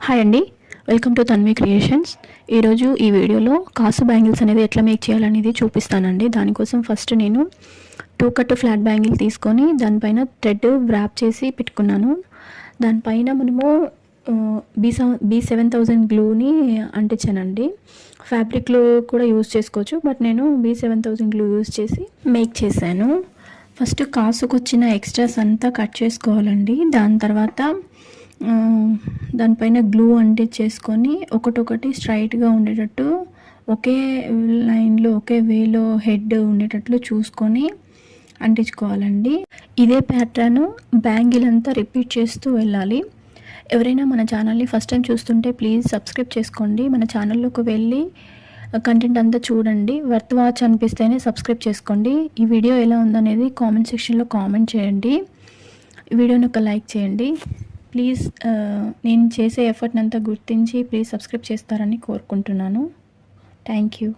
Hi అండి, welcome to Tanvi creations. ఈరోజు ఈ వీడియోలో కాసు బ్యాంగిల్స్ అనేది ఎట్లా మేక్ చేయాలనేది చూపిస్తానండి. దానికోసం ఫస్ట్ నేను 2 కట్ ఫ్లాట్ బ్యాంగిల్ తీసుకొని దానిపైన థ్రెడ్ వ్రాప్ చేసి పెట్టుకున్నాను. దానిపైన మనము B7000 గ్లూని అంటించానండి. ఫ్యాబ్రిక్లో కూడా యూజ్ చేసుకోవచ్చు, బట్ నేను B7000 గ్లూ యూజ్ చేసి మేక్ చేశాను. ఫస్ట్ కాసుకు వచ్చిన ఎక్స్ట్రాస్ అంతా కట్ చేసుకోవాలండి. దాని తర్వాత దానిపైన గ్లూ అంటించేసుకొని ఒకటొకటి స్ట్రైట్గా ఉండేటట్టు ఒకే లైన్లో ఒకే వేలో హెడ్ ఉండేటట్లు చూసుకొని అంటించుకోవాలండి. ఇదే ప్యాటర్న్ బ్యాంగిల్ అంతా రిపీట్ చేస్తూ వెళ్ళాలి. ఎవరైనా మన ఛానల్ని ఫస్ట్ టైం చూస్తుంటే ప్లీజ్ సబ్స్క్రైబ్ చేసుకోండి. మన ఛానల్లోకి వెళ్ళి కంటెంట్ అంతా చూడండి. వర్త్ వాచ్ అనిపిస్తేనే సబ్స్క్రైబ్ చేసుకోండి. ఈ వీడియో ఎలా ఉందనేది కామెంట్ సెక్షన్లో కామెంట్ చేయండి. ఈ వీడియోని ఒక లైక్ చేయండి ప్లీజ్. నేను చేసే ఎఫర్ట్ని అంతా గుర్తించి ప్లీజ్ సబ్స్క్రైబ్ చేస్తారని కోరుకుంటున్నాను. Thank you.